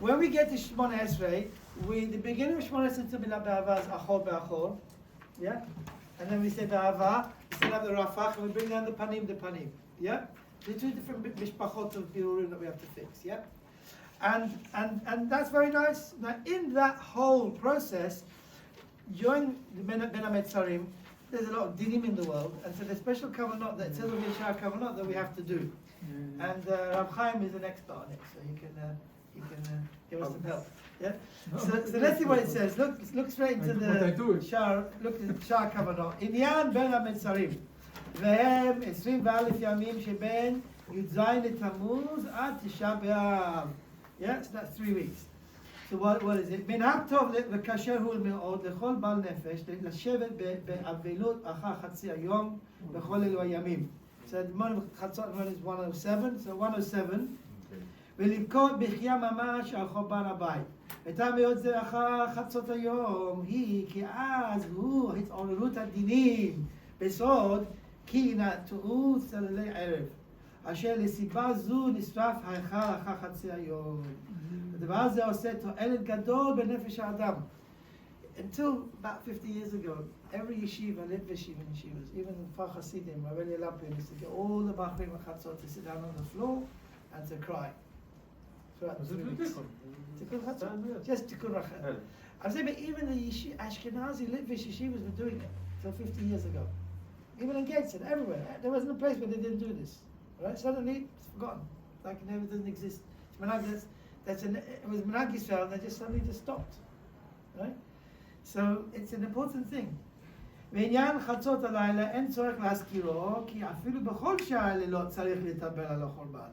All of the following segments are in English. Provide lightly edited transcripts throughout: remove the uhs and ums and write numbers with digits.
when we get to Shemona Esrei, the beginning of Shemona Esrei to Milah Be'ava is Achol Be'achol, yeah? And then we say Be'ava, we still have the Rafach, and we bring down the Panim, yeah? The two different mishpachot of Birurim that we have to fix, yeah? And that's very nice. Now, in that whole process, during the Bein HaMetzarim, there's a lot of dinim in the world, and so there's special kavanot, that says of Yeshar kavanot that we have to do. And Rav Chaim is an expert on it, so he can give us some help. Yeah. So let's see what it says. Look straight into the Shar. Look at Shar kavanot. Inyan Bein HaMetzarim, והם 24 ימים שבין י"ז לתמוז עד תשעה באב. Yeah, so that's 3 weeks. So what is it? מנהג טוב וכשר הוא מאוד לכל בעל נפש לשבת באבלות אחר חצי היום בכל אלו הימים. So the morning חצות is 107, so 107. ולבכות בחייה ממש על חורבן הבית. וטעם מאוד זה אחר חצות היום היא כי אז הוא התעוררות הדינים בסוד כי נטעו צללי ערב. אשר לסיבה זו נשרף ההיכל אחר חצי היום. הדבר הזה עושה תועלת גדול בנפש האדם. Until about 50 years ago, every yeshiva, I lived yeshivas, even in Far Hasidim, I really loved it, is to get all the Bachrim and Chatzot to sit down on the floor and to cry. Throughout the 3 weeks. Tikkun Chatzot, just Tikkun Rachel. I'm saying, but even the Ashkenazi Litvish yeshivas were doing it until 50 years ago. Even in Gateshead, everywhere. There wasn't a place where they didn't do this. Right? Suddenly, it's forgotten. Like it never doesn't exist. It was Menag Yisrael, and they just suddenly just stopped. Right? So it's an important thing. בעניין חצות הלילה אין צורך להזכירו, כי אפילו בכל שעה הלילות צריך לטבל על החורבן.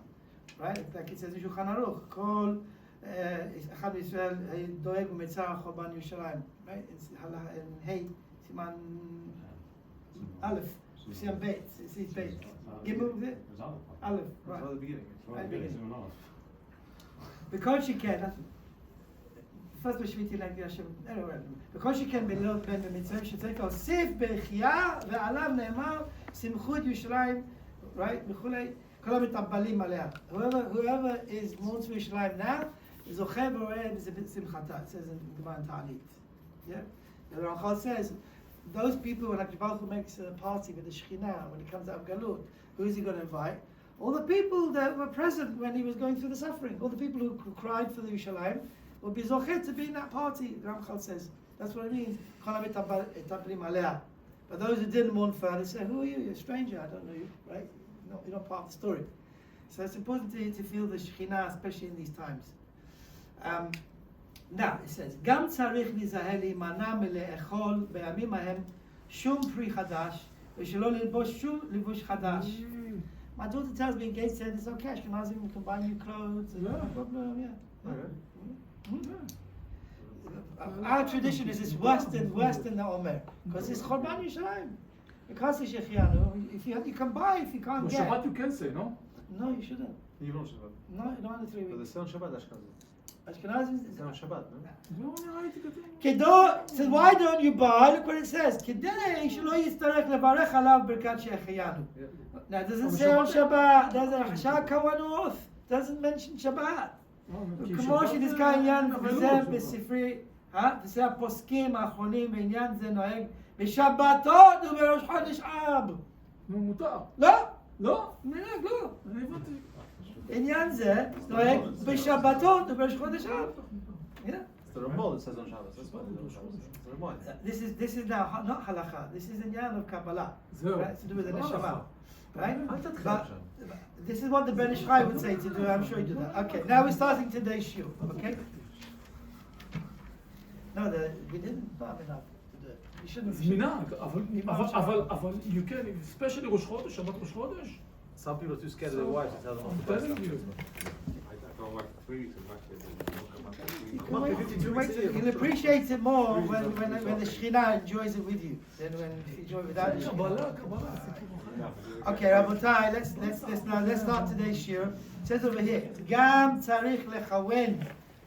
Right? Like it says in Shulchan Aruch, כל אחד בישראל דואג ומצר על חורבן ירושלים. Right? It's in Hey, סימן א', סימן ב', it's ב'. Gimel, is it? Aleph, right. At the beginning. Right, beginning. Because she can, first בשביתי להגיד השם, because she can בלילות בין במצרים, שצריך להוסיף בחייה, ועליו נאמר, שמחו את ירושלים, right, וכולי, כל המתאבלים עליה. Whoever is mourns for Yerushalayim now, זוכה ורואה בשמחתה. It says in Gemara Ta'anit. Yeah? The Ramchal says, those people, when Baruch Hu makes a party with the Shekhinah, when he comes out of Galut, who is he going to invite? All the people that were present when he was going through the suffering, all the people who cried for the Yerushalayim, will be zochet to be in that party, Ramchal says. That's what it means. But those who didn't mourn for her, they say, who are you? You're a stranger, I don't know you, right? No, you're not part of the story. So it's important to feel the Shekhinah, especially in these times. Now, it says, גם צריך להיזהר להימנע מלאכול בימים ההם שום פרי חדש, ושלא ללבוש שום לבוש חדש. My daughter tells me, Gates said, it's okay, Ashkenazim can buy new clothes, and no problem, yeah. Our tradition is worse than the Omer, because it's Chorban Yerushalayim. You can't say Shechianu, if you can buy, if you can't get. Shabbat you can say, no? No, you shouldn't. You don't Shabbat. No, you don't have the 3 weeks. But the Son Shabbat, Ashkenazim it's on Shabbat, no? Kedo says, why don't you buy? Look what it says. Kedei shelo yistarech levarech alav birkat she'echiyanu. Now it doesn't say on Shabbat. Doesn't Shah Kavanot doesn't mention Shabbat. כמו שנזכר עניין וזה בספרי, בספרי הפוסקים האחרונים בעניין זה נוהג בשבתות ובראש חודש אב. מותר. לא. לא? מנהג, לא. אני הבנתי. עניין זה נוהג בשבתות ובראש חודש אב. It's the Ramah that says on Shabbos. That's what it is on Shabbos. It's the Ramah. This is now not halacha. This is inyan of Kabbalah. Right? It's to do with the neshama. Right? But this is what the Ben Ish Chai would say to do. I'm sure you do that. Okay. Now we're starting today's shiur. Okay. No, we didn't have enough to do it. You shouldn't. אבל you can, especially ראש חודש, שבת ראש חודש. Some people are too scared of their wives to tell them off. I'm telling you. I don't like 3 weeks. You'll appreciate it more when the Shekhinah enjoys it with you than when you enjoy it without the Shekhinah. Okay, Rabotai, let's start today's shiur. It says over here, גם צריך לכוון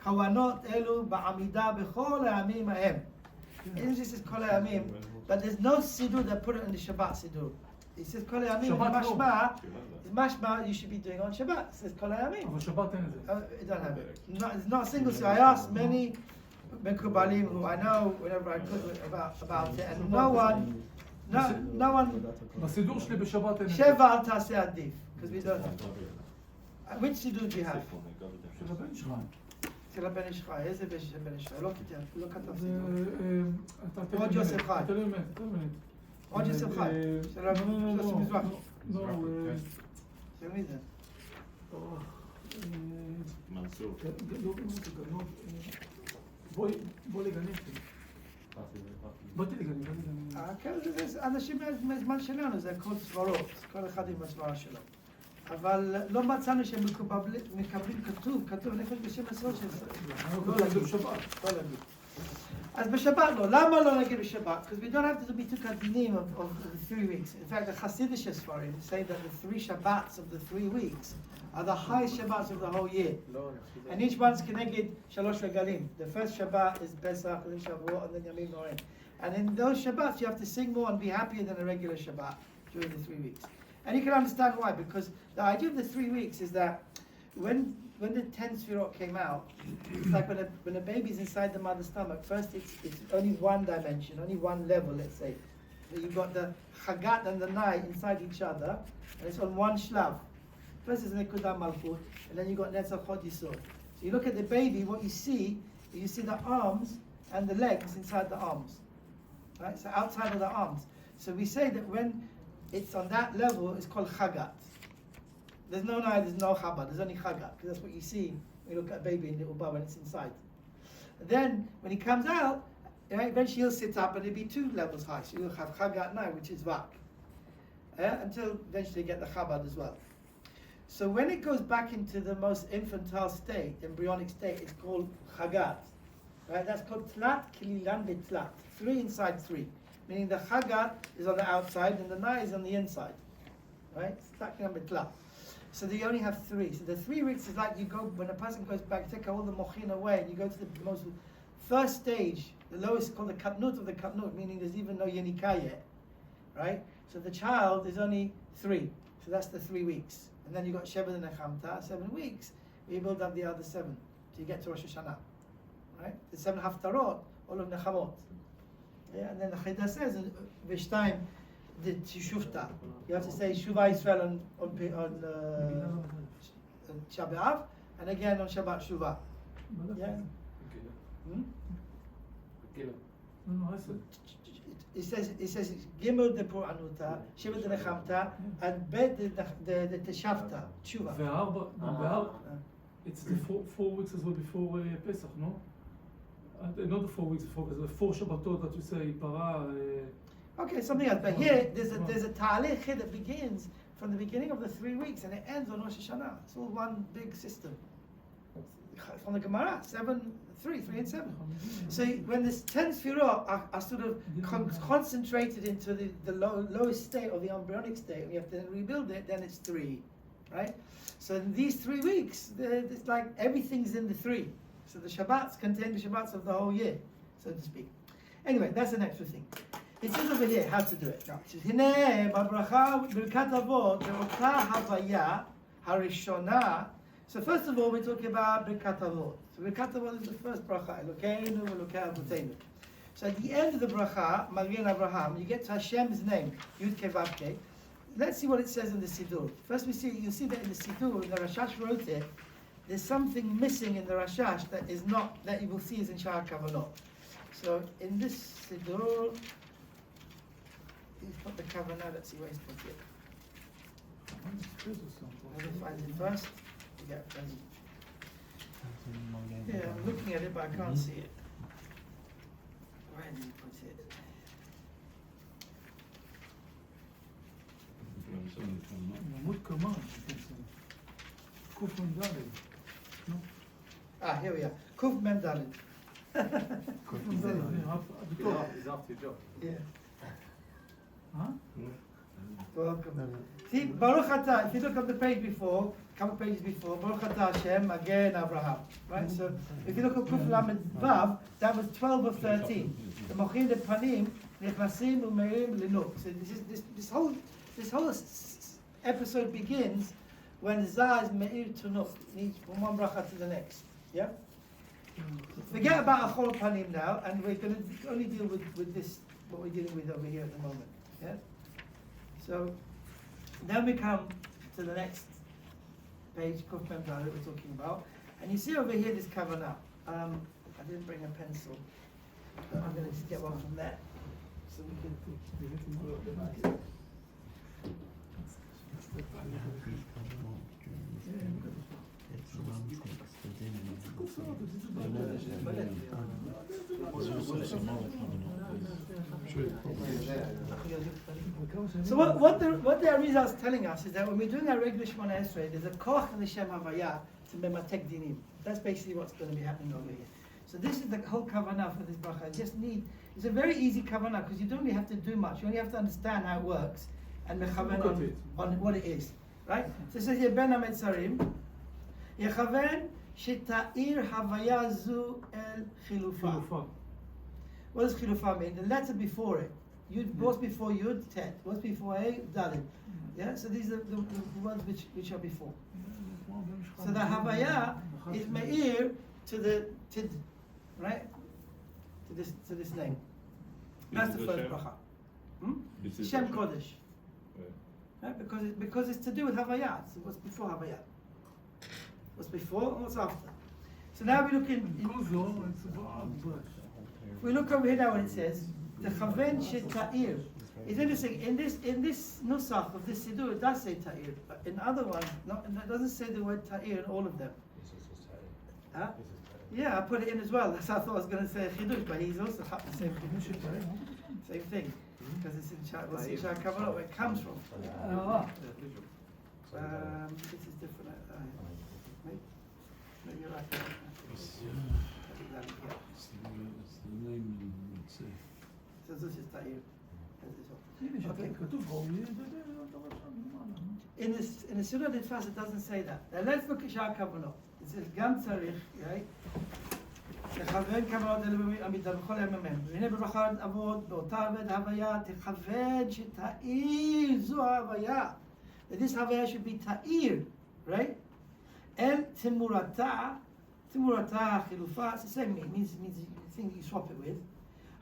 כוונות אלו בעמידה בכל הימים ההם. This is כל הימים, but there's no siddur that put it in the Shabbat siddur. He says Kol Hayamim Shabbat is mashma you should be doing on Shabbat. It says Kol Hayamim. אבל שבת אין את זה. It don't have it. It's not a single. So I asked many Mekubalim who I know whenever I could about it, and no one. בסידור שלי בשבת אין את זה. Sheva al taseh adif, because we don't have. Which sidur do you have? של הבן שלך. של הבן איש חי. איזה בן איש חי? לא כתב זה... סידור. עוד יוסף חי. תן לי אמת. עוד יוסף חי. של יוסף מזרח. לא, של מי זה? מנסור. בוא לגנב. באתי לגנב. כן, זה אנשים מהזמן שלנו, זה הכל סברות, כל אחד עם הסברה שלו. אבל לא מצאנו שהם מקבלים כתוב, אני חושב בשם הסוד של לא להגיד בשבת. לא להגיד. אז בשבת לא. למה לא להגיד בשבת? Because we don't have to be too kadinim of the 3 weeks. In fact, the Hasidic Sfarim say that the 3 Shabbats of the 3 weeks are the highest Shabbats of the whole year. And each one's connected Shalosh Regalim. The first Shabbat is Pesach, then Shavuot, and then Yamim Norim. And in those Shabbats, you have to sing more and be happier than a regular Shabbat during the 3 weeks. And you can understand why, because the idea of the 3 weeks is that when the 10 Sfirot came out, it's like when a baby's inside the mother's stomach, first it's only one dimension, only one level, let's say. So you've got the Chagat and the Nai inside each other, and it's on one shlav. First is Nekudah Malchut, and then you've got Netzach Hod Yisod. So you look at the baby, what you see the arms and the legs inside the arms. Right? So outside of the arms. So we say that when it's on that level, it's called Chagat. There's no Nai, there's no Chabad, there's only Chagat, because that's what you see when you look at a baby in the Uba when it's inside. And then, when he comes out, right, eventually he'll sit up and it'll be 2 levels high. So you'll have Chagat Nai, which is Vak. Until eventually you get the Chabad as well. So when it goes back into the most infantile state, embryonic state, it's called Chagat. Right? That's called Tlat Kililan Betlat. 3 inside 3. Meaning the Chagat is on the outside and the Nai is on the inside. Right? Tlat Kililan Betlat. So you only have 3. So the 3 weeks is like you go, when a person goes back, take all the mochin away, and you go to the most first stage, the lowest, called the Katnut of the Katnut, meaning there's even no Yenikah yet. Right? So the child is only 3. So that's the 3 weeks. And then you got Sheva and Nechamta, 7 weeks. You build up the other 7. So you get to Rosh Hashanah. Right? The 7 Haftarot, all of Nechamot. Yeah, and then the Chida says, V'shtayim, the Shufta. You have to say Shuvah Yisrael on Shabbat, and again on Shabbat Shuvah. Yeah? It says Gimel de Puranuta, Shiva de Nechamta, and Bet de Teshafta, Shuvah. It's the 4 weeks as well before Pesach, no? Not the 4 weeks before, the 4 Shabbatot that you say, Para. Okay, something else. But here, there's a ta'alech that begins from the beginning of the 3 weeks and it ends on Rosh Hashanah. It's all one big system. From the Gemara, 3 and 7. So when this 10 Sfirot are sort of concentrated into the lowest state or the embryonic state, and you have to rebuild it, then it's 3, right? So in these 3 weeks, it's like everything's in the 3. So the Shabbats contain the Shabbats of the whole year, so to speak. Anyway, that's an extra thing. It says over here how to do it. Now, it says, Hine, Babracha, Birkat Avot, Be'ota Havaya, Harishona. So first of all, we're talking about Birkat Avot. So Birkat Avot is the first bracha, Elokeinu, Elokei Avotenu. So at the end of the bracha, Magen Abraham, you get to Hashem's name, Yud Kei Vav Kei. Let's see what it says in the Siddur. First you'll see that in the Siddur, the Rashash wrote it, there's something missing in the Rashash that is not, that you will see is in Sha'ar Kavanot. So in this Siddur, he's put the Kavanah, let's see where he's put it. Let me find it first. Yeah, I'm looking at it, but I can't see it. Where did he put it? Here we are. Kuf Mem Daled. He's off to your job. Yeah. Welcome. See, Baruch Atah, if you look at the page before, a couple pages before, Baruch Atah Hashem, Magen Abraham. Right? So if you look at Kuf Lamed Vav, that was 12 of 13. The Mochin de Panim, Nechnasim Umerim Linuk. So this whole this whole episode begins when Zah is Me'ir Tunuk, from one bracha to the next. Yeah? Forget about Achol Panim now, and we're going to only deal with this, what we're dealing with over here at the moment. Yeah? So, then we come to the next page, Kuf Mem Dalet we're talking about, and you see over here this Kavanah. I didn't bring a pencil, but I'm going to just get one from there, so we can. So what the Arizal is telling us is that when we're doing our regular Shemona Esrei, there's a koch in the Shem Havaya to mematek dinim. That's basically what's going to be happening over here. So this is the whole kavanah for this bracha. It's a very easy kavanah because you don't really have to do much. You only have to understand how it works and mechaven on what it is, right? So it says here Bein HaMetzarim yechaven sheta'ir havaya zu el chilufa. What does chilufa mean? The letter before it. Yud, what's before Yud? Tet. What's before A? Dalet. Yeah. So these are the words which are before. So the havaya is me'ir to the tid, right? To this name. That's the first bracha. Shem Kodesh. Right? Because it's to do with havaya. So what's before havaya? What's before and what's after? So now we look we look over here now when it says the chaven sheta'ir. It's interesting, in this nusach of this siddur, it does say ta'ir, but in other ones, it doesn't say the word ta'ir in all of them. Huh? Yeah, I put it in as well. That's how I thought I was going to say chidush, but he's also the same thing, because it's in Shah Kavanot, where it comes from. This is different. No, you're right. So this is ta'ir. Okay. In the Surah Nitfas it doesn't say that. Now let's look at Shah Kavanot. It says Gam Tzarich, right? לכוון כוונות אלה המידה בכל הימים. והנה בברכה אבות באותה עבד הוויה תכוון שתאיר זו ההוויה. That this הוויה should be תאיר, right? אל תמורתה חילופה, it's the same means the thing you swap it with.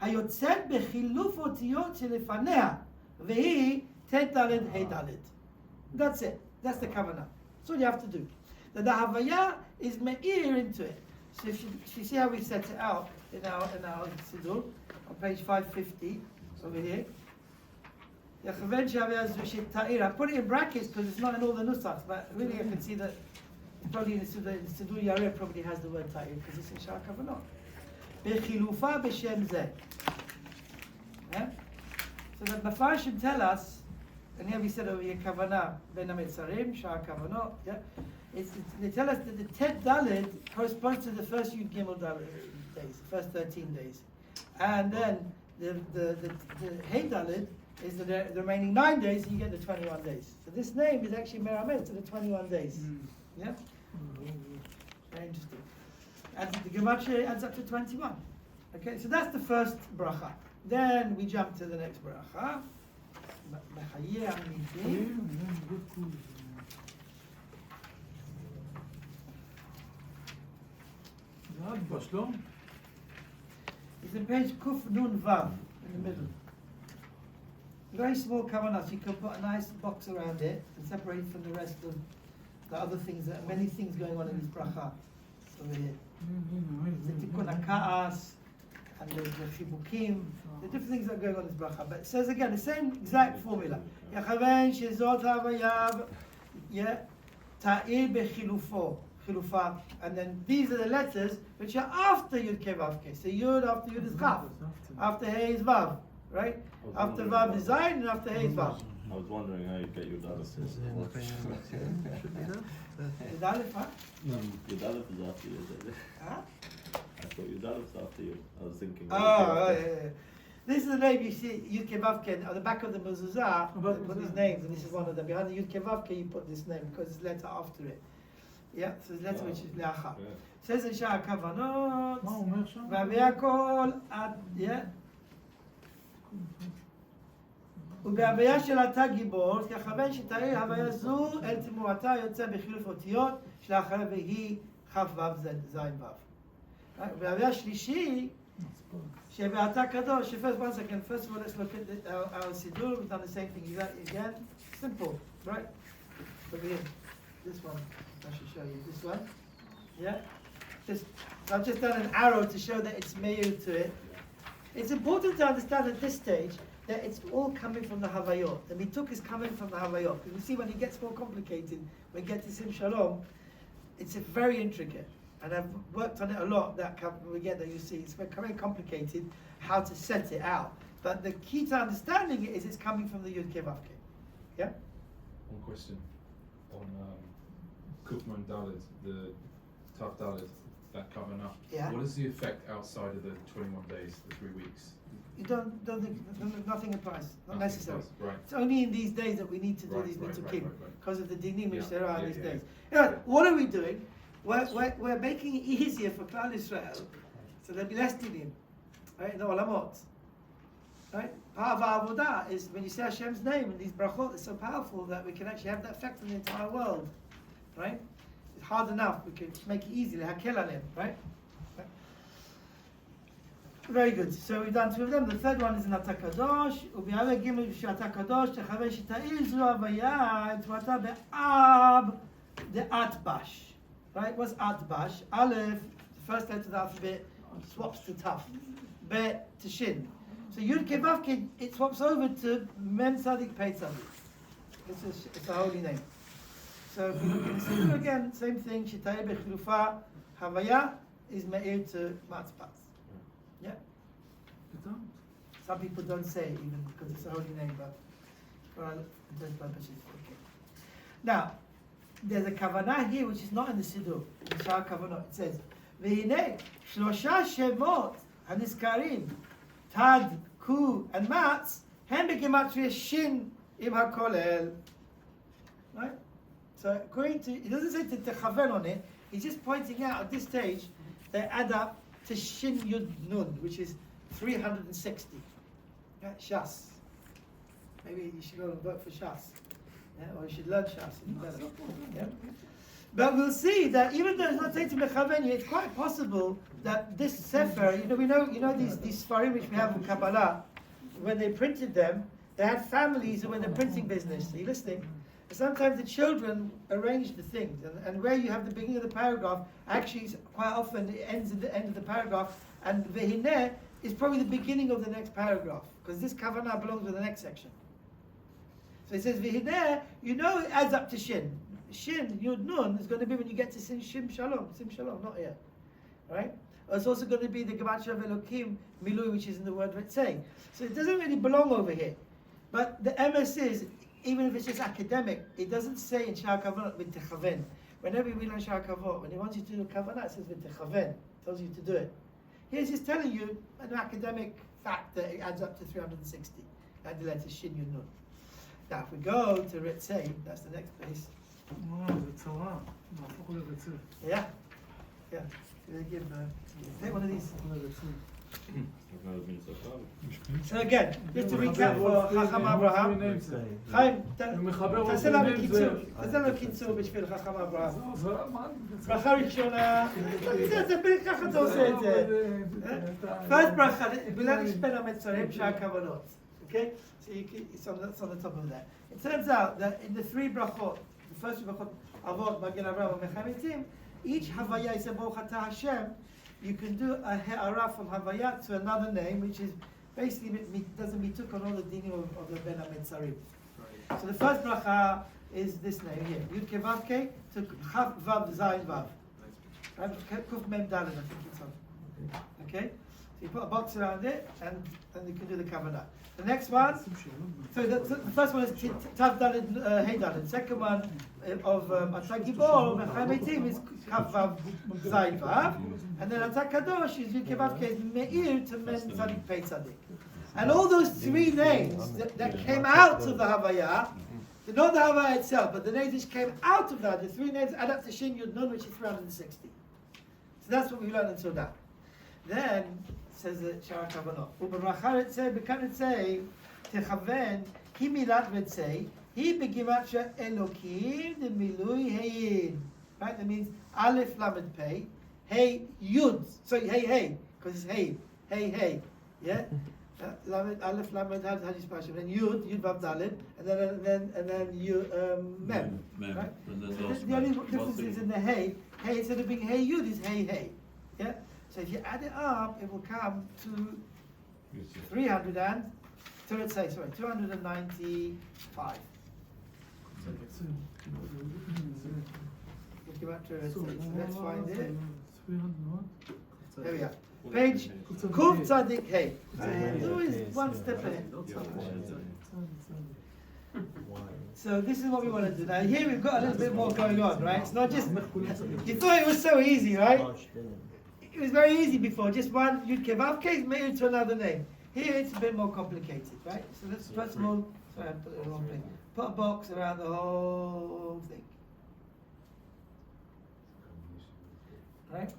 היוצאת בחילוף אותיות שלפניה, והיא ת' ד' ה' ד'. That's it. That's the kavanah. That's all you have to do. The havaya is me'ir into it. So if you see how we set it out in our siddur on page 550 over here. I put it in brackets because it's not in all the nusachs, but really I can see that probably in the siddur Yareh probably has the word ta'ir because it's in Shah Kavanot. Bechilufa b'shem zeh. So the Mefarshim tell us, and here we said over here Kavanah Bein HaMetzarim, Shah Kavanot. Yeah, they tell us that the Tet Daled corresponds to the first Yud Gimel Daled days, the first 13 days, and then the Hey Daled is the remaining 9 days, and you get the 21 days. So this name is actually Meramed to the 21 days. Yeah, very interesting. And the Gematria adds up to 21. Okay, so that's the first bracha. Then we jump to the next bracha. It's in page Kuf Nun Vav in the middle. Very small kavanah, so you can put a nice box around it and separate it from the rest of the other things. There are many things going on in this bracha over here. The tikkun ha'ka'as and the chibukim, the different things that are going on in this bracha. But it says again the same exact formula. Yachaven shezot havayav, ta'ir bechilufo, chilufa, and then these are the letters which are after Yud Kei Vav Kei. So Yud after Yud is Chaf, after Hey is Vav, right? After Vav is Zayin, and after Hey is Vav. I was wondering how you get your Daleth. The Daleth, huh? Your Daleth is after you. Huh? I thought your Daleth was after you. I was thinking. Oh, yeah. This is the name you see, Yud Kei Vav Kei, on the back of the mezuzah, they put these names, and this is one of them. Behind the Yud Kei Vav Kei, you put this name, because it's letter after it. Yeah, so it's letter which is Le'achar. Says in Shah Kavanot, V'avei kol ad, yeah. ובהוויה של אתה גיבור, ככוון שתאיר הוויה זו אל תמורתה יוצא בחילוף אותיות שלאחריה והיא כ"ו ז' ו'. ובהוויה שלישי, שבאתה קדוש, first one second, first of all let's look at our Siddur, we've done the same thing again, simple, right? Over here, this one, I should show you, this one, yeah? I've just done an arrow to show that it's meir to it. It's important to understand at this stage that it's all coming from the Havayot. The Mituk is coming from the Havayot. Because you see, when it gets more complicated, when we get to Sim Shalom, it's very intricate. And I've worked on it a lot, that when we get there, you see, it's very complicated how to set it out. But the key to understanding it is it's coming from the Yud Kei Vav Kei. Yeah? One question on Kufman Dalet, the Tav Dalet, that Kavanot. Yeah. What is the effect outside of the 21 days, the 3 weeks? You don't think, nothing applies, not Nothing necessary. applies, right. It's only in these days that we need to do Right, these right, mitukim, right. because of the dinim which Yeah, there are yeah, these yeah, days. yeah. You know, what are we doing? We're making it easier for Klal Israel, so there'll be less dinim, right, in the olamot. Right? Part of our avodah is when you say Hashem's name and these brachot are so powerful that we can actually have that effect on the entire world. Right? It's hard enough, we can make it easy, hakel alim, right? Very good. So we've done two of them. The third one is in Ata Kadosh. ובהווה ג' בשביל Ata Kadosh, תכוון שתאיר זו הוויה, את תמורתה באב דאטבש. Right? What's Atbash? Aleph, the first letter of the alphabet, swaps to Taf. Bet to Shin. So Yud Kei Vav Kei, it swaps over to Mem Tzadik Pei Tzadik. It's a holy name. So if you look at the Siddur again, same thing. Shitayeh Bechilufa Havaya is Me'ir to Matzpatz. Yeah. Some people don't say it even because it's a holy name, but for our purposes, okay. Now, there's a kavanah here which is not in the Siddur. In Shah Kavanot, it says, "V'hinei shlosha shemot hanizkarim tad, ku, and matz hem b'gematria shin im hakolel." Right. So according to, it doesn't say to techaven on it. He's just pointing out at this stage they add up to Shin Yud Nun, which is 360. Yeah, Shas. Maybe you should go and vote for Shas. Yeah, or you should learn Shas. Yeah. But we'll see that even though it's not taken to Mechaveni, it's quite possible that this Sefer, we know these Sfarim which we have in Kabbalah, when they printed them, they had families who were in the printing business. Are you listening? Sometimes the children arrange the things, and where you have the beginning of the paragraph, actually quite often it ends at the end of the paragraph, and Vehineh is probably the beginning of the next paragraph, because this kavanah belongs with the next section. So it says Vehineh, it adds up to Shin. Shin, Yud Nun, is going to be when you get to Sim Shalom, not here. Right? It's also going to be the Gematria of Elokim, Milui, which is in the word Ritzei. So it doesn't really belong over here. But the MS is, even if it's just academic, it doesn't say in Shah Kavanot with Techaven. Whenever we learn Shah Kavanot, when he wants you to do Kavanah, it says with Techaven, tells you to do it. Here's just telling you an academic fact that it adds up to 360. Add the letter Shin Yud Nun. Now if we go to Ritzei, that's the next place. Yeah. They give, take one of these. I've never been so far. So again, just to recap for Chacham Abraham, חיים, תעשה לנו קיצור בשביל חכם אברהם. ברכה ראשונה, ככה אתה עושה את זה. First ברכה, בגלל יש בין המצרים שהכוונות. Okay? So it's on the top of that. It turns out that in the three brachot, the first brachot, Avot, Magen Avraham, and Mechamitim, each Havaya is a Baruch Atah Hashem. You can do a he'ara from Havaya to another name, which is basically doesn't be took on all the dinim of the Bein HaMetzarim. Right. So the first bracha is this name here, Yud Kei Vav Kei to Chav Vav Zayin Vav. Kuf Mem Dalet, I think it's on. Okay, so you put a box around it, and you can do the kavanah. The next one, so the first one is Tav Dalet Hey Dalet. Second one of Ata Gibor Mechamitim is Chav Vav Zayin Vav. And then Ata Kadosh is Yud Kei Vav Kei Me'ir to Men Tzadik Pei Tzadik. And all those three names that came out of the Havaya, not the Havaya itself, but the names which came out of that, the three names add up to Shin Yud Nun, which is 360. So that's what we learned until now. Then, says the Shara Kavanot, U'b'bracha Ritzei, B'kan Ritzei, Techaven, Ki milat Ritzei, he begimatria Elokim the milui Hein. Right? That means Aleph Lamed Pei, Hey Yud. Sorry, Hey, because it's Hey. Hey. Yeah? Lamed, Aleph Lamed, how do you spell it? Then Yud Vav Dalet, and then Mem. Right? And then So last the only one. difference is in the Hey. Hey, instead of being Hey Yud, is Hey. Yeah? So if you add it up, it will come to 295. So let's find it. 300. There we are. Page Kuf Tzadik Hey. Always one step ahead. So this is what we want to do. Now here we've got a little bit more going on, right? It's not just, you thought it was so easy, right? It was very easy before, just one Yud Kei Vav Kei is made into another name. Here it's a bit more complicated, right? So let's first of all, sorry I put it in the wrong thing. Put a box around the whole thing. Right?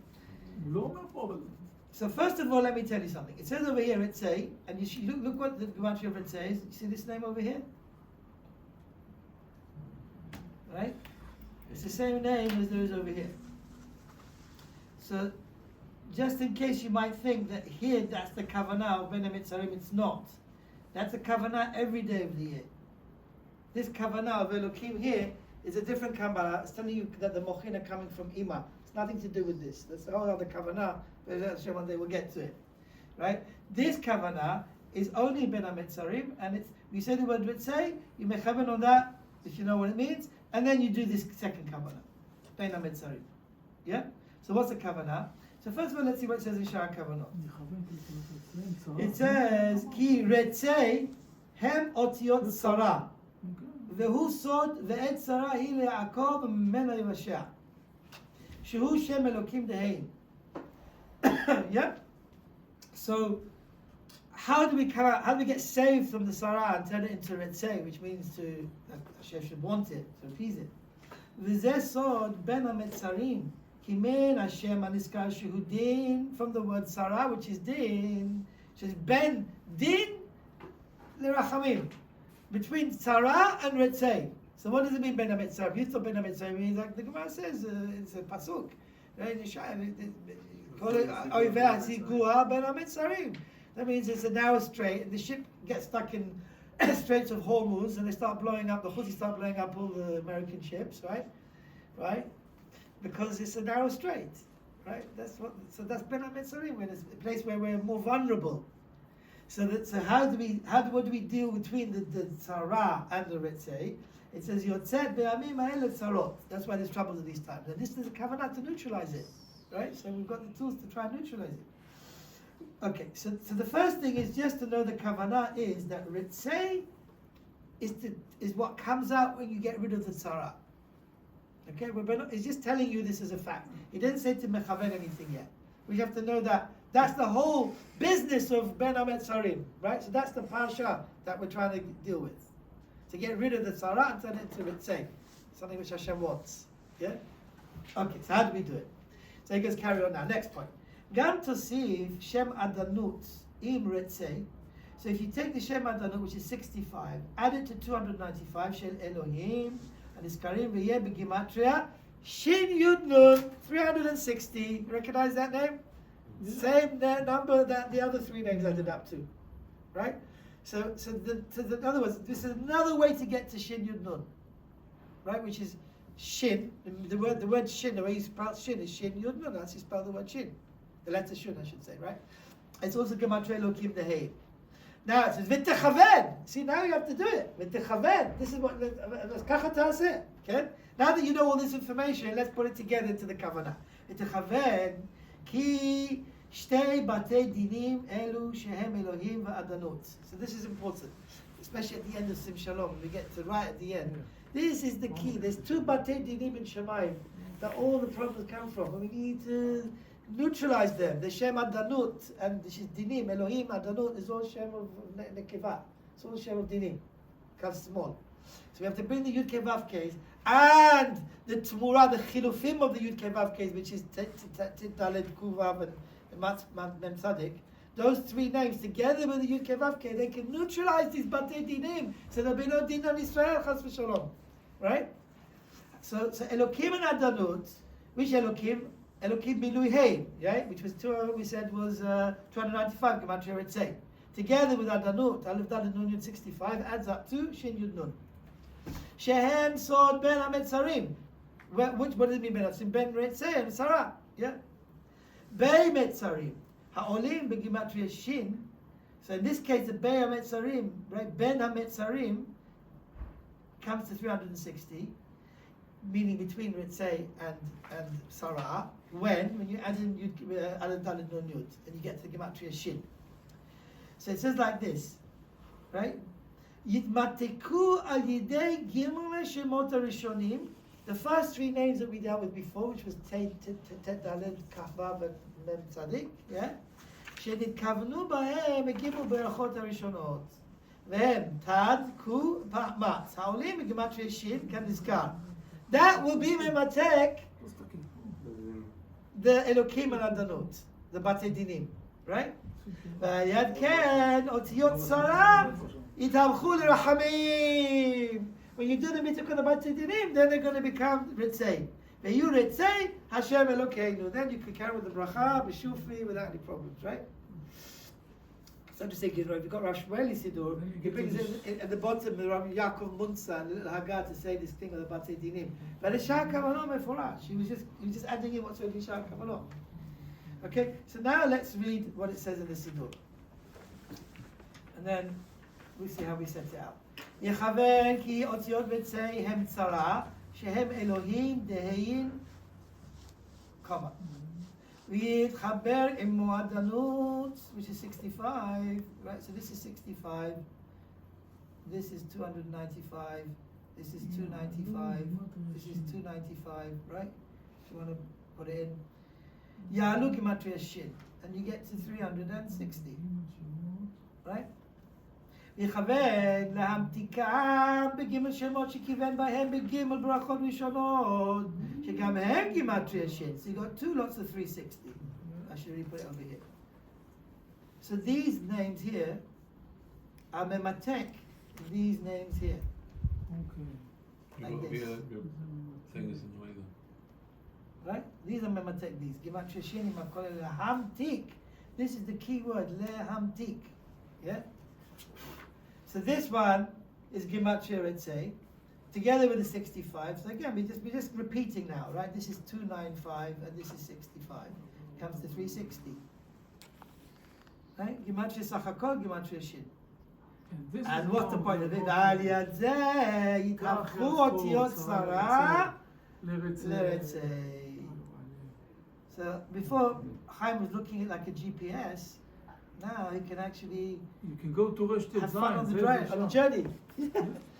So first of all, let me tell you something. It says over here, Ritzei, and you should look what the gematria of Ritzei is. You see this name over here? Right? It's the same name as there is over here. So, just in case you might think that here that's the Kavanah of Bein HaMetzarim, it's not. That's a Kavanah every day of the year. This Kavanah of Elokim here is a different Kavanah. It's telling you that the Mochin are coming from Ima. It's nothing to do with this. That's a whole other Kavanah, but one day we'll get to it. Right? This Kavanah is only Bein HaMetzarim, and it's, we say the word Ritzei, you mechaven on that, if you know what it means, and then you do this second Kavanah, Bein HaMetzarim. Yeah? So what's a Kavanah? So first of all, let's see what it says in Sha'ar Kavanot. It says, Ki Ritzei hem otiot Sarah. Vehu sod ve'et Sarah hi le'Yaakov memena yivashea. Shehu Shem Elokim dehein. Yeah? So, how do we come out, how do we get saved from the Sarah and turn it into Ritzei, which means to, Hashem should want it, to appease it. V'zeh sod ben HaMetzarim. Kimen Hashem aniskar shehu din, from the word Sarah, which is din, which is ben din lerachamim, between Sarah and Ritzei. So what does it mean Ben HaMetzarim? You thought Ben HaMetzarim means, like the Gemara says, it's a pasuk. Right? That means it's a narrow strait, and the ship gets stuck in the Straits of Hormuz, and they start blowing up. The Houthis start blowing up all the American ships, right? Because it's a narrow strait, right? So that's Ben HaMetzarim, when it's a place where we're more vulnerable. So what do we deal between the Tzara and the Ritzei? It says Yotzet be'amim ha'ele tzarot. That's why there's trouble at these times. And this is a Kavanah to neutralize it, right? So we've got the tools to try and neutralize it. Okay, so the first thing is just to know the Kavanah is that Ritzei is what comes out when you get rid of the Tzara. Okay, he's just telling you this as a fact. He didn't say to mechaven anything yet. We have to know that that's the whole business of Bein HaMetzarim, right? So that's the parsha that we're trying to deal with. To get rid of the tzara and turn it into Ritzei, something which Hashem wants. Yeah? Okay, so how do we do it? So he goes, carry on now. Next point. Gam tosiv Shem Adanut im Ritzei. So if you take the Shem Adanut, which is 65, add it to 295, Shel Elohim, and it's Karim V'yeh B'Gematria, Shin Yud Nun, 360. Recognize that name? Yeah. Same number that the other three names added up to. Right? So in other words, this is another way to get to Shin Yud Nun. Right? Which is Shin. The word Shin, the way you spell Shin is Shin Yud Nun. That's how you spell the word Shin. The letter Shin, I should say, right? It's also Gematria Elokim Deheim. Now it says V'techaven. See, now you have to do it. V'techaven. This is what Kacha Ta'aseh. Okay? Now that you know all this information, let's put it together into the Kavanah. V'techaven ki shtei batei dinim elu shehem Elohim va'adanut. So this is important, especially at the end of Sim Shalom. When we get to right at the end. This is the key. There's two batei dinim in Shemayim that all the problems come from, and we need to neutralize them. The Shem Adanut and the Dinim, Elohim Adanut is all Shem of Nekeva. It's all Shem of Dinim. Comes small. So we have to bring the Yud Kei Vav case and the Tmura, the Chilufim of the Yud Kei Vav case, which is Tit Dalet Kuvav and Mem Tzadik, those three names together with the Yud Kei Vav Kei, they can neutralize these Batei Dinim, so there'll be no din on Israel, Chas v'Shalom. Right? So Elokim and Adanut, which Elokim? Elokim Bilui Hein, right? Which was we said was 295 Gematria Ritzei. Together with Adanut, Aleph Dalet Nun Yud 65 adds up to Shin Yud Nun. Shehem Sod Ben HaMetzarim. What does it mean Ben HaMetzarim? Ben Ritzei and Sarah. Yeah. Bein HaMetzarim. Ha'olim begimatria Shin. So in this case, the Bein HaMetzarim, right? Ben HaMetzarim comes to 360, meaning between Ritzei and Sarah. When you add in Aleph Dalet Nun Yud, and you get to the gematria Shin. So it says like this, right? Yitmateku al yidei gimel shemot harishonim. The first three names that we dealt with before, which was Tet Dalet Kaf Vav and Mem Tzadik, yeah. שנתכוונו בהם הגיבו ברכות הראשונות. והם תד, קו, מת. העולים בגימטריה שין, כנזכר. That will be mematek the Elokim and Adanut, the Batei Dinim, right? ויד כן, אותיות שרה, יתהלכו לרחמים. When you do the mitzvah of the Batei Dinim, then they're going to become Ritzei. ויהיו Ritzei, Hashem Elokeinu. Then you can carry with the bracha, b'shufi, without any problems, right? So to say, if you've got Rav Shmueli Siddur, he brings in at the bottom the Rav Yaakov Munsa and little Haggah to say this thing of the Batei Dinim. But the Shah Kavanot Meforash, he was just adding in what's already Shah Kavanot. Okay, so now let's read what it says in the Siddur, and then we'll see how we set it out. יכוון כי אותיות בצי הם צרה, שהם אלוהים דהיים, קומה. ויתחבר עם מועדנות, which is 65, right? So this is 65, this is 295, this is 295, this is 295, right? If you want to put it in. יעלו גימטריה שין, and you get to 360, right? יכוון להמתיקם בגימל שמות שכיוון בהם בגימל ברכות ראשונות, שגם הם גימטריה שין. So you got two lots of 360. I should really put it over here. So these names here are mematek, these names here. Okay. Like this. Thing is in the way then. Right? These are mematek, these. Gematria shinim akol lehamtik. This is the key word, lehamtik. Yeah? So this one is Gematria Ritzei, together with the 65. So again, we're just repeating now, right? This is 295 and this is 65. Comes to 360. Right? Gematria Sachakol, Gematria Shin. And what's the point of it? Al Yadzeh Yitavchu Otiyot Sarah L'Ritzei. So before Chaim was looking at like a GPS, now he can actually You can go to Rosh have fun on the Tetzayin. drive, on the journey.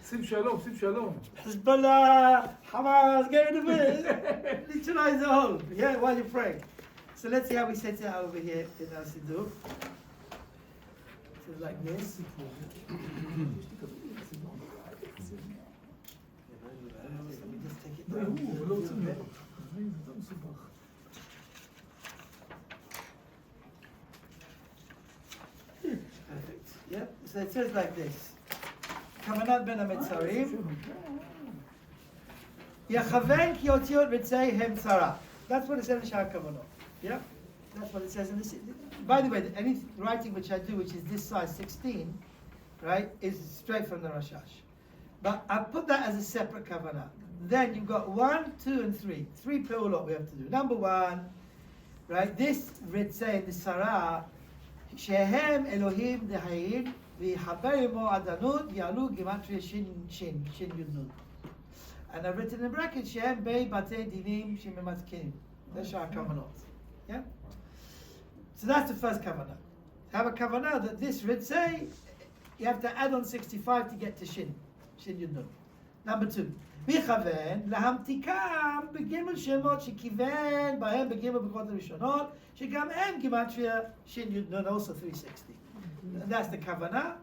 Sim Shalom, Sim Shalom. Hezbollah, Hamas, get rid of it. Neutralize the whole. Yeah, while you pray. So let's see how we set it out over here in our Siddur. So it's like this. Let me just take it down. Perfect. Yep. So it says like this. Kavanot Bein HaMetzarim. יכוון כי אותיות ריצי הם צרה. That's what it says in Shah Kavanot. Yeah? That's what it says in this. By the way, any writing which I do, which is this size 16, right, is straight from the Rashash. But I put that as a separate Kavanah. Then you've got 1, 2, and 3. 3 peulot we have to do. Number 1, right, this ritzei, the Sarah, shehem Elohim dehayim, v'yichaber imo adanut, yalu gematria shin yud nun. And I've written in brackets, shehem bei batei dinim shemematkenim. That's our kavanot. Yeah? So that's the first kavanah. Have a kavanah that this ritzei, you have to add on 65 to get to shin yud nun. Number 2. ויכוון להמתיקם בגימל שמות שכיוון בהם בגימל ברכות הראשונות שגם הם גימטריה שין יוד נון, also 360. And that's the kavanah,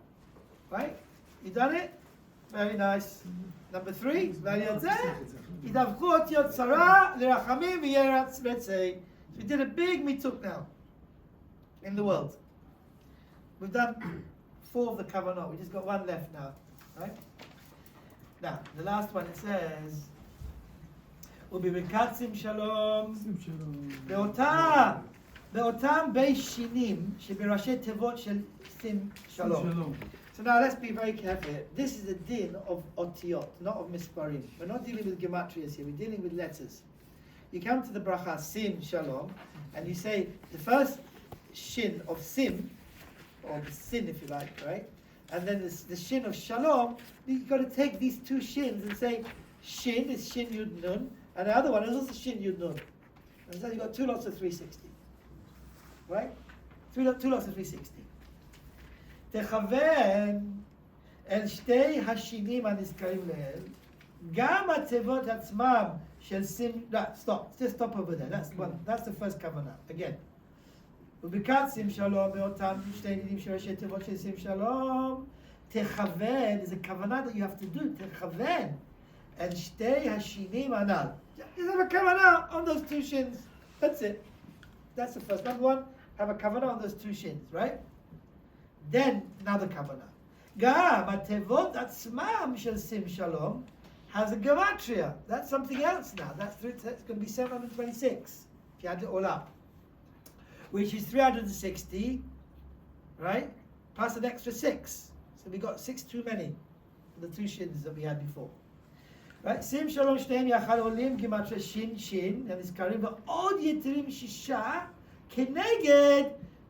right? You done it? Very nice. Number 3, ועל יד ידווחו אותיות צרה לרחמים ויהיה רצי. We did a big mitzvah now in the world. We've done 4 of the Kavanot. We just got 1 left now, right? Now, the last one, it says, ובברכת שלום, באותם בית שינים שבראשי תיבות של sim shalom. So now let's be very careful here. This is a din of otiyot, not of misparim. We're not dealing with gematrias here, we're dealing with letters. You come to the bracha sim shalom, and you say the first shin of sim, or sin if you like, right? And then the shin of shalom, you've got to take these 2 shins and say shin is shin yud nun, and the other one is also shin yud nun. And so you've got 2 lots of 360. Right? 2 lots of 360. תכוון אל שתי השינים הנזכרים לעיל, גם התיבות עצמם של sim. Stop. Just stop over there. That's the first kavanah. Again. וברכת sim shalom באותם שתי נידים של ראשי תיבות של sim shalom, תכוון, is a kavanah that you have to do, תכוון אל שתי השינים הנ"ל. Just have a kavanah on those 2 shins. That's it. That's the first. Number 1, have a kavanah on those 2 shins, right? Then another kavanah. גם התיבות עצמם של sim shalom has a gematria. That's something else now. That's going to be 726 if you add it all up, which is 360, right? Plus an extra 6. So we got 6 too many for the 2 shins that we had before. Right? sim shalom שניהם יחד עולים gematria shin shin הנזכרים ועוד יתרים 6 כנגד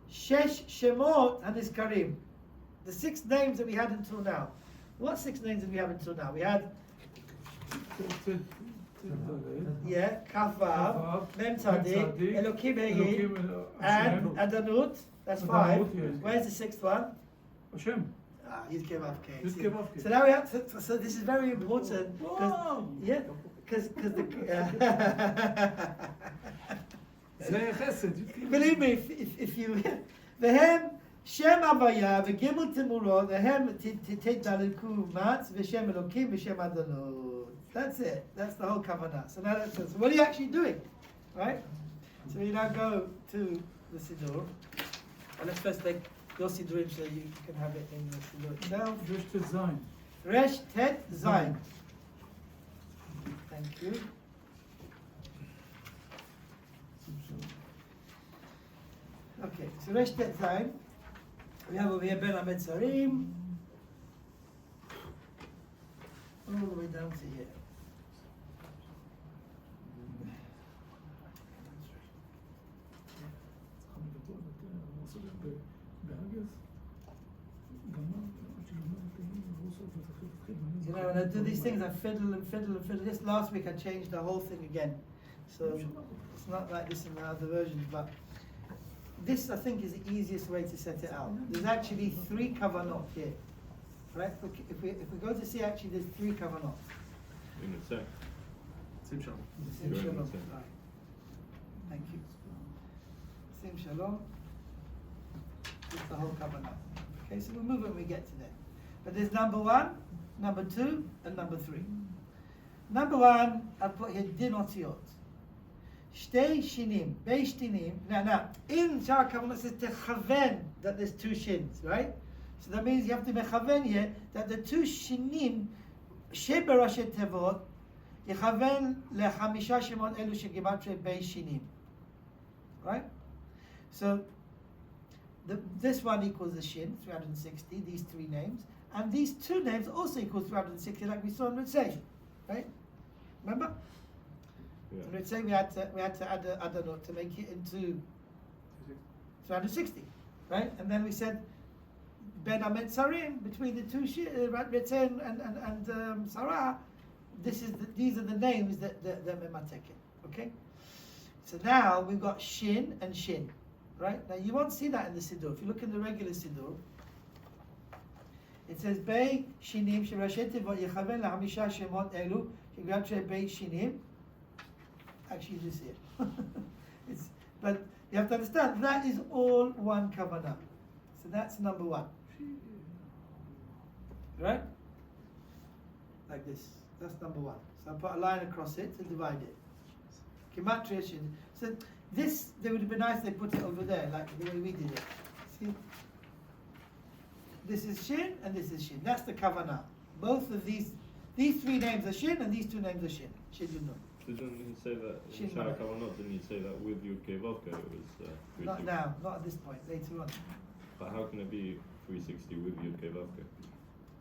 6 שמות הנזכרים. The 6 names that we had until now. What 6 names did we have until now? We had Kaf Vav, Mem Tzadik, Elokim Hegid, and Adanut. That's 5. Where's the 6th one? Hashem. He's Kev Av K. He's Kev Av K. So now we have to, so this is very important. Because believe me, if you והם שם הוויה וגימל תמורות והם תתדלקו מצ ושם אלוקים ושם אדנות. That's it. That's the whole kavanah. So now that's what are you actually doing? Right? So you now go to the Siddur. And let's first take your Siddurim so you can have it in the Siddur itself. Resh Tet Zayin. Resh Tet Zayin. Thank you. Okay, so Resh Tet Zayin. We have over here Bein HaMetzarim. All the way down to here. You know, when I do these things, I fiddle and fiddle and fiddle. Just last week I changed the whole thing again. So it's not like this in the other versions, but this I think is the easiest way to set it out. There's actually 3 kavanot here. Right? If we go to see, actually there's 3 kavanot. In the sec. Sim shalom. Sim You're in shalom. the same. Right. Thank you. Sim shalom. It's the whole kavanah. Okay, so we'll move when we get to there. But there's number 1, number 2, and number 3. Number 1, I put here din otiyot. Shtei shinim, bei shtinim. Now, in Shar Kavanah it says techaven, that there's 2 shins, right? So that means you have to mechaven here that the 2 shinim sheberashet tevot yechaven lechamisha shemot elu shegematria bei shinim, right? So this one equals the shin, 360. These 3 names, and these 2 names also equal 360, like we saw in Ritzay, right? Remember? Yeah. In Ritzay we had to add a note to make it into 360, right? And then we said Bein HaMetzarim, between the 2 Ritzay and Sarah. These are the names that Memateket. Okay. So now we've got shin and shin. Right? Now you won't see that in the Siddur. If you look in the regular Siddur, it says Bei Shinim Shirashet Tevot Yechaven LaHamisha Shemot Elu Shegematria Bei Shinim. Actually, you see it. But you have to understand that is all one kavanah. So that's number 1. Right? Like this. That's number 1. So I put a line across it to divide it. Gematria Shin. So this, they would have been nice if they put it over there, like the way we did it. See? this is Shin, and this is Shin. That's the Kavanah. Both of these three names are Shin, and these two names are Shin. Shin Yud Nun. Didn't you say that Shin in Shara Malek. Kavanot? Didn't you say that with Yud Kei Vav Kei it was Not 360? now, not at this point, later on. But how can it be 360 with Yud Kei Vav Kei?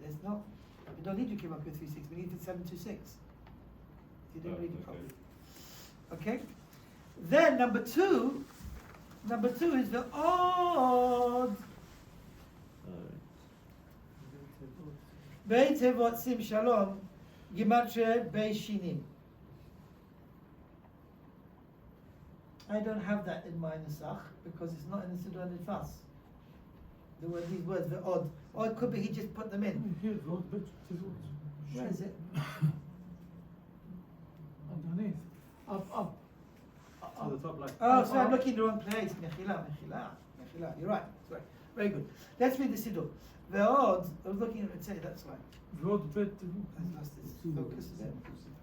There's not. We don't need to give up with 36, we need it 726. You didn't read it okay. properly. Okay? Then number two is the odd. Beit Tevot Sim Shalom, Gematria Bei Shinim. I don't have that in my Nusach because it's not in the Siddur Nifas. These words, the odd. Or it could be he just put them in. Here, Lord, but Where is it? underneath. Up. To the top left. Oh, so I'm looking in the wrong place. Mechila. You're right. Sorry. Very good. Let's read the Siddur. The odd, I was looking at it and say that's right. Lord, but I lost its focus a bit.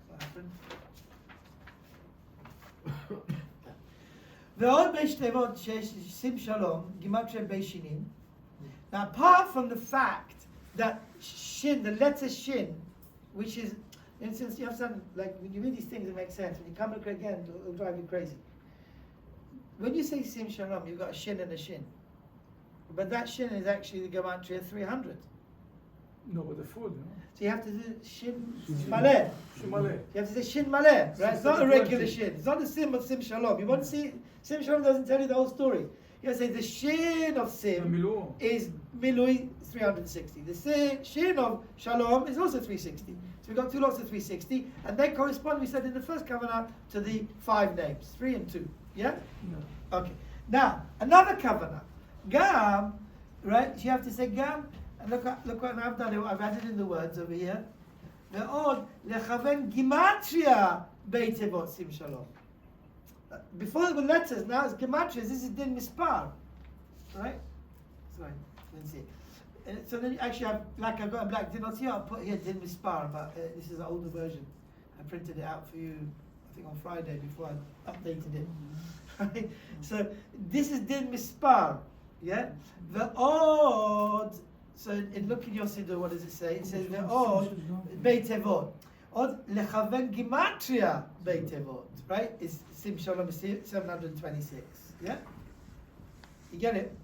What happened? ועוד בי שתיבות sim shalom, gematria bei shinim. Now, apart from the fact that shin, the letter shin, which is, and since you have some, like when you read these things, it makes sense. When you come look again, it'll drive you crazy. When you say sim shalom, you've got a shin and a shin. But that shin is actually the gematria 300. no, with the food, no? So you have to do shin maleh. Shemale. You have to say shin maleh, right? It's not a regular 20. shin. It's not the sim of sim shalom. You want to see, sim shalom doesn't tell you the whole story. You have to say the shin of sim Milu. is milui 360. The shin of shalom is also 360. So we've got two lots of 360, and they correspond, we said in the first kavanah, to the 5 names, 3 and 2. Yeah? Yeah. Okay. Now, another kavanah. Gam, right? You have to say gam, and look what I've done. I've added in the words over here. Ve'od lechaven gimatria bei tevot sim shalom. Before it were letters, now it's gematrias. This is din mispar, right? Sorry, didn't see it. So then actually, I've got a black din. See, I'll put here din mispar, but this is an older version. I printed it out for you, I think on Friday before I updated it. Right? So this is din mispar, yeah. The odd. So in look in your siddur, what does it say? It says the odd bei tevot. Odd lechaven gematria bei tevot. Right? It's sim shalom is 726. Yeah. You get it?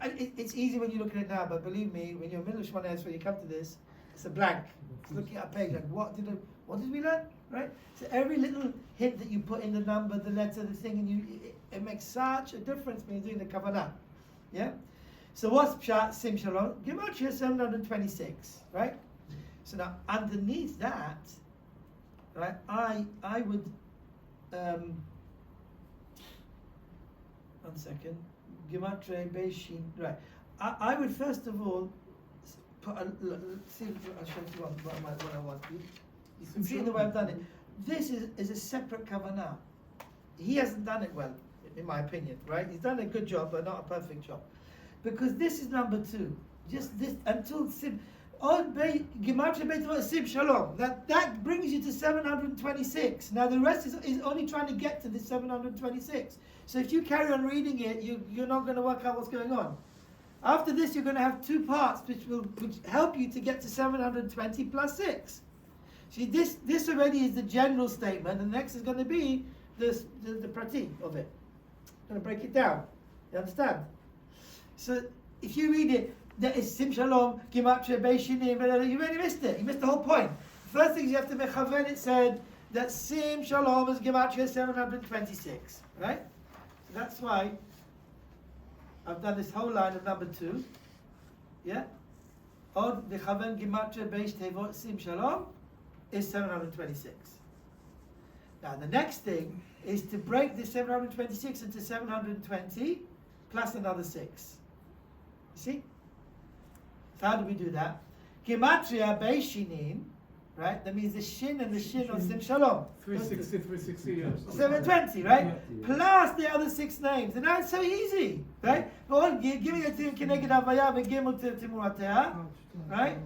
It's easy when you look at it now, but believe me, when you're middle Shemona Esrei, when you come to this, it's a blank. It's looking at a page like what did we learn? Right? So every little hint that you put in the number, the letter, the thing, and it makes such a difference when you're doing the kavanah. Yeah. So what's pshat sim shalom? Gematria 726. Right? So now underneath that, right? I would. 1 second. Gematria Beishin. Right. I would first of all put see. I'll show you what I want. You can see the way I've done it. This is a separate kavanah. He hasn't done it well, in my opinion. Right? He's done a good job, but not a perfect job. Because this is number 2. Just this until sim. Gematria Beit Sim Shalom. That brings you to 726. Now the rest is only trying to get to the 726. So if you carry on reading it, you're not going to work out what's going on. After this, you're going to have 2 parts which help you to get to 720 plus 6. See, this already is the general statement, and the next is going to be the prati of it. I'm going to break it down. You understand? So if you read it, that is sim shalom, gematria beishinim, you already missed it. You missed the whole point. First thing is you have to mechaven. It said that sim shalom is gematria 726, right? So that's why I've done this whole line of number 2. Yeah. Od mechaven gematria beish tevot sim shalom is 726. Now the next thing is to break this 726 into 720 plus another 6. You see? So how do we do that? Gematria Beishinin, right? That means the shin and the shin of sim shalom. 360, yeah. 720, right? Yeah. Plus the other 6 names. And now it's so easy, right? Giving it to Kineged Havaya V'Gimel Timuratea, right?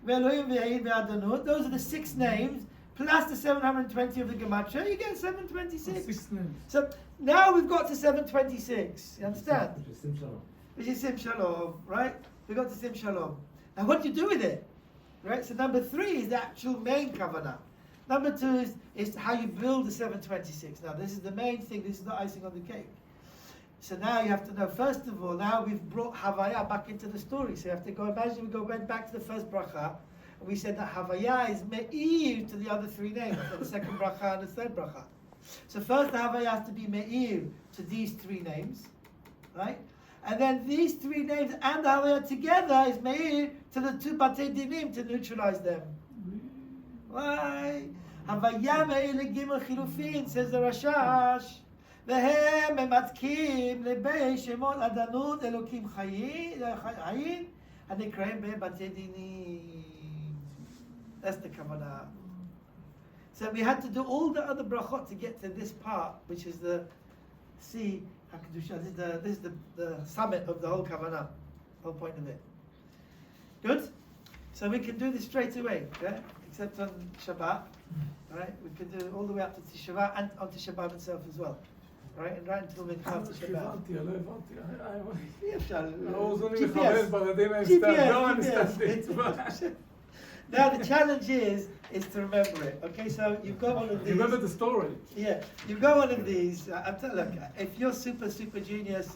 Ve'Elohim Ve'Ein Ve'Adonut. Those are the 6 names. Plus the 720 of the Gematria, you get 726. 6 names. So now we've got to 726. You understand? Which is sim shalom. Which is sim shalom, right? Forgot to say shalom. Now what do you do with it? Right? So number 3 is the actual main kavanah. Number 2 is how you build the 726. Now this is the main thing, this is the icing on the cake. So now you have to know, first of all, now we've brought Havaya back into the story. So you have to go, imagine we went back to the first bracha, and we said that Havaya is Me'ir to the other 3 names, so the second bracha and the third bracha. So first the Havaya has to be Me'ir to these 3 names, right? And then these 3 names and the Havaya together is Me'ir to the 2 Batei Dinim to neutralize them. Why? Havaya Me'ir Gimel Chilufin, says the Rashash. והם ממתקים לבי שמות אדנות אלוקים חיים הנקראים בבתי דינים. That's the Kavanah. So we had to do all the other brachot to get to this part, which is the this is the summit of the whole Kavanah, whole point of it. Good? So we can do this straight away, okay? Except on Shabbat, right? We can do it all the way up to Tisha B'Av and on Tisha B'Av itself as well. Right, and right until we come to Shabbat. הבנתי, לא הבנתי. אי אפשר. עוזרים לכוון ברדים ההסתר. Now the challenge is to remember it. Okay, so you've got one of these. Remember the story. Yeah, you've got one of these. Look, if you're super genius,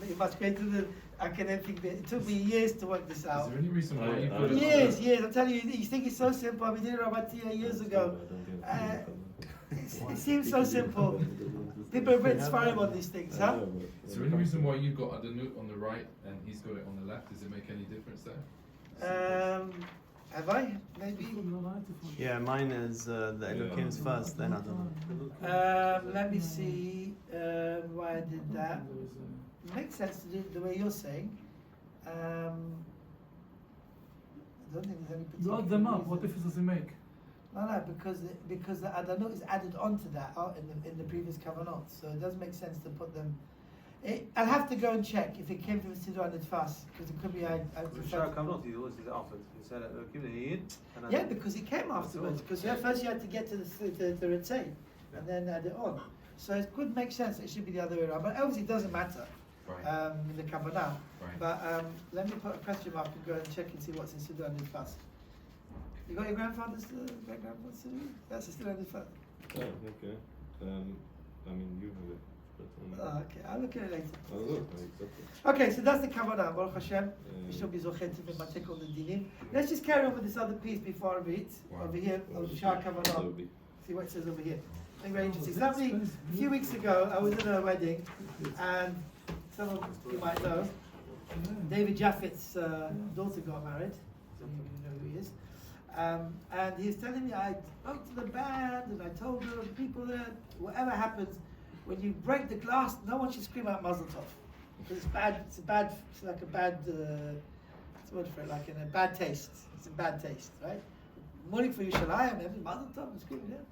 you must go through the academic bit. It took me years to work this out. Is there any reason why you put it? Years. I'm telling you, you think it's so simple. We did it about 2 years ago. It seems so simple. People have written Sfarim on these things, huh? Is there any reason why you've got Adanut on the right and he's got it on the left? Does it make any difference there? Have I? Maybe. Yeah, mine is the Elokim is first, then Adonai. Let me see why I did that. It makes sense to do it the way you're saying. I don't think there's any particular You add them up, reason. what difference does it make? No, because the Adanot is added onto that in the previous Kavanot, so it does make sense to put them. I'll have to go and check if it came from Siddur and Nitfas, because it could be I Shara Kavanot, he always says it afterwards. He said yeah, because it came afterwards. Because first you had to get to the Ritzay, and then add it on. So it could make sense. It should be the other way around, but obviously it doesn't matter in the Kavanah. Right. But let me put a question mark and go and check and see what's in Siddur and Nitfas. You got your grandfather's great grandfather's Siddur? That's still in Nitfas. Oh, okay. I mean, you have it. But, Okay, I'll look at it later. I'll look, it's okay. Okay, so that's the Kavanah. Baruch Hashem. We should be zochetim and matek on the dinim. Let's just carry on with this other piece before I read. Over here, on Shah Kavanah. See what it says over here. Something very interesting. So a few weeks ago, I was at a wedding, and some of you might know, David Jaffe's daughter got married. Some of you know who he is. And he was telling me, I spoke to the band, and I told the people there, whatever happens, when you break the glass, no one should scream out Mazel Tov. Because it's like a bad, what's the word for it, like in a bad taste. It's a bad taste, right? Morning for Yerushalayim, every Mazel Tov, and screaming, yeah.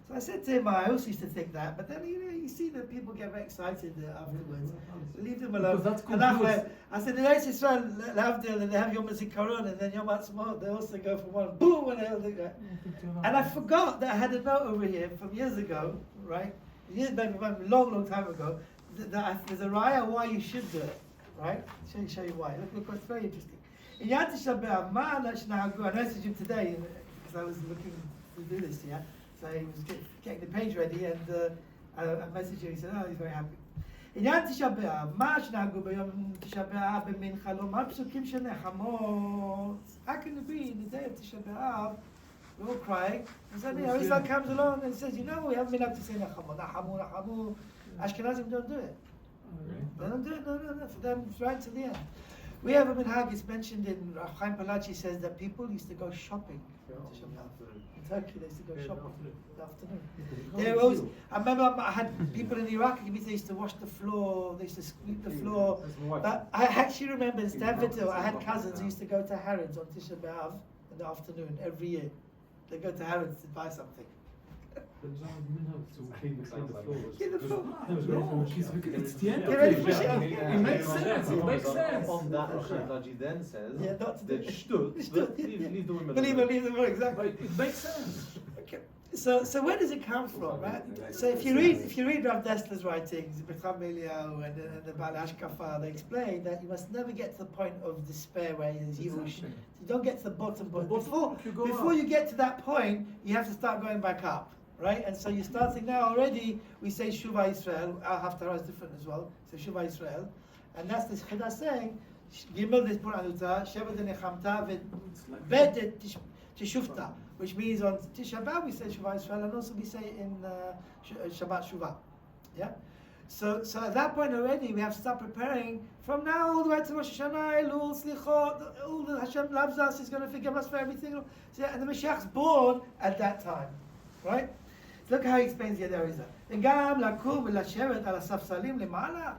So I said to him, I also used to think that, but then you see that people get very excited afterwards. Leave them alone. Because that's And confused. I said, in Eretz Yisrael, Lavdil, and they have Yom HaZikaron, and then Yom HaTzmaut, they also go from one, boom, and they all do that. And I forgot that I had a note over here from years ago, right? Years, maybe a long time ago, there's a raya why you should do it, right? Show you why. Look, it's very interesting. In Yad Tisha B'Av, I messaged him today because I was looking to do this, yeah. So he was getting the page ready, and I messaged him. He said, "Oh, he's very happy." In Yad Tisha B'Av, מה שנהגו ביום תשעה באב במנחה לומר פסוקים של נחמות? How can it be in the day of Tisha B'Av? We're all crying. And suddenly Arizal comes along and says, we haven't been able to say Nachamu, Nachamu, Nachamu. Ashkenazim don't do it. They don't do it, no. For them, it's right to the end. We have a minhag, it's mentioned in Chaim Palachi says that people used to go shopping. In Turkey, they used to go shopping in the afternoon. They always, I remember I had people in Iraq, they used to wash the floor, they used to sweep the floor. But I actually remember in Stanford, I had cousins who used to go to Harrods on Tisha B'Av in the afternoon every year. They go to Harrods to buy something. Clean the floors. Clean the floor. It's the end of Get ready it. for shit. It makes sense. It makes sense. On that, Rashi then says, Yeah, not to do that it. leave the women Leave alone. the women, exactly. But it makes sense. Okay. So where does it come from, right? So if you read Rav Dessler's writings, Becham Eliyahu and the Baal Hashkafa, they explain that you must never get to the point of despair where there's evil. Exactly. You don't get to the bottom, but before you go before up. you get to that point, you have to start going back up, right? And so you're starting now already. We say Shuvah Israel. Our Haftarah is different as well. So Shuvah Israel, and that's this Chida saying Gimel Despur Anuta, Sheva Denechamta, Bet Teshuvta, which means on Tisha B'Av we say Shuvah Israel, and also we say in Shabbat Shuvah. Yeah. So at that point already we have to start preparing from now all the way to Rosh Hashanah, Elul, Slichot, all the Hashem loves us, He's going to forgive us for everything. So, and the Mashiach's born at that time, right? Look how he explains the Arizah. וגם לקום ולשבת על הספסלים למעלה,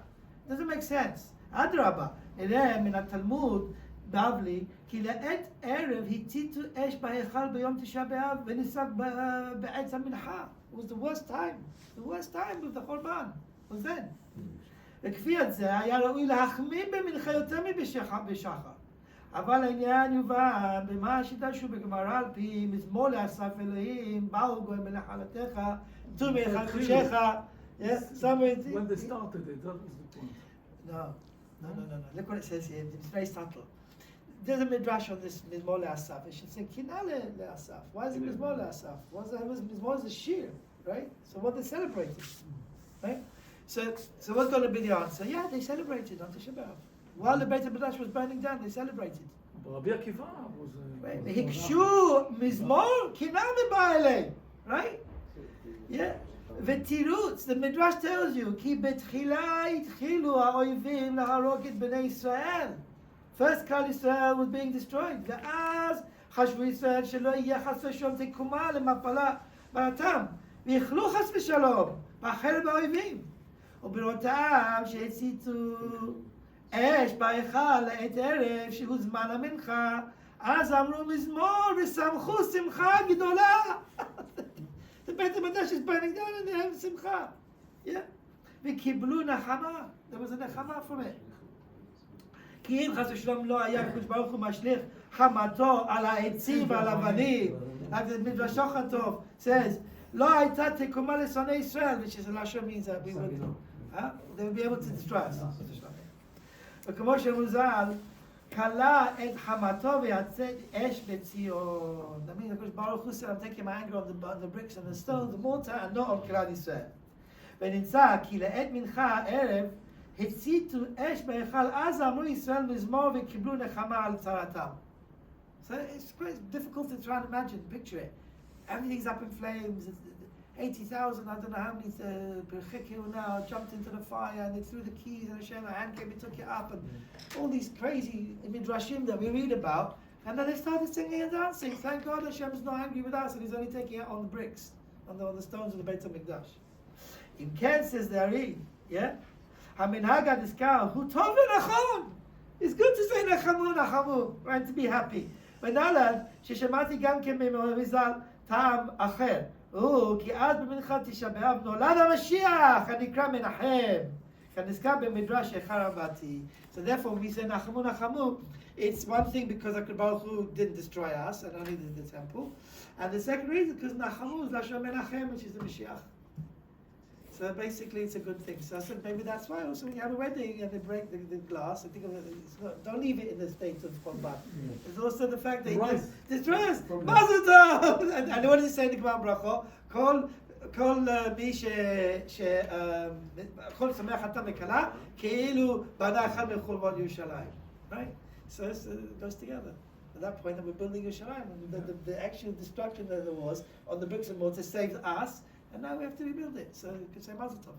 doesn't make sense. אדרבה, נראה מן התלמוד בבלי, כי לעת ערב הציתו אש בהיכל ביום תשעה באב ונסק בעץ המנחה. It was the worst time with the חורבן, was then. וכפי את זה היה ראוי להחמיא במנחה יותר מבשחר. אבל העניין יובן במה שדרשו בגמרא על פי מזמור לאסף אלוהים, באו גויים בנחלתך, צאו מהיכל קודשך. When they started it, that was the point. No. Look what it says here. It's very subtle. There's a midrash on this Mizmor le'asaf. It should say Kinah le'asaf. Why is it Mizmor le'asaf? Mizmor is a shir, right? So what they celebrated, right? So what's going to be the answer? Yeah, they celebrated on Tisha B'Av. While the Beit HaMikdash was burning down, they celebrated. Rabbi Akiva was. Hikshu Mizmor Kinah me'ba'elei, right? Yeah. ותירוץ, the Midrash tells you, כי בתחילה התחילו האויבים להרוג את בני ישראל. First כלל ישראל was being destroyed. ואז חשבו ישראל שלא יהיה חס ושלום תקומה למפלה ברתם. ויכלו חס ושלום, באחר באויבים. ובראותם שהציתו אש בהיכל לעת ערב, שהוא זמן המנחה, אז אמרו מזמור ושמחו שמחה גדולה. The Beit HaMikdash is burning down and they have simcha. Yeah. וקיבלו נחמה. There was a נחמה from it. כי אם חס ושלום לא היה הקדוש ברוך הוא משליך חמתו על העצים ועל האבנים. Like the Midrash Shochatov says, לא הייתה תקומה לשונאי ישראל, which is a Lashon means that we would, they would be able to destroy us. וכמו שמוזל, כלה את חמתו ויצאת אש בציון. That means the Baruch Hu said, I'm taking my anger on the bricks and the stones, the mortar, and not on כלל ישראל. ונמצא כי לעת מנחה הערב הציתו אש בהיכל, אז אמרו ישראל מזמור וקיבלו נחמה על צרתם. So it's quite difficult to try and imagine, picture it. Everything's up in flames. 80,000, I don't know how many Berchikiu now jumped into the fire and they threw the keys and Hashem, a hand came and took it up, and all these crazy midrashim that we read about. And then they started singing and dancing. Thank God Hashem's not angry with us and He's only taking it on the bricks, on the stones of the Beit HaMikdash. In Ken says the Ari, yeah? Haminhag HaDiskar, hu tov v'nachon. It's good to say nachamu, right? To be happy. ונולד ששמעתי גם כן ממזל טעם אחר. כי אז במנחת תשעה באב נולד המשיח הנקרא מנחם. כנזכר במדרש איכה רבתי. So therefore when we say nachamu nachamu, it's one thing because HaKadosh Baruch Hu didn't destroy us and only did the temple. And the second reason because nachamu is Lashon Menachem, which is the Mashiach. So basically it's a good thing. So I said maybe that's why also when you have a wedding and they break the glass, I think of it, don't leave it in the state of Chorban. There's also the fact that it destroys. Mazel tov! And what does it say in the Gemara Bracha? כל מי כל שמח חתן וכלה כאילו בנה אחד מחורבן ירושלים. Right? So it goes together. At that point, we're building Yerushalayim. The actual destruction that there was on the bricks and mortar saved us, and now we have to rebuild it. So you can say Mazel Tov.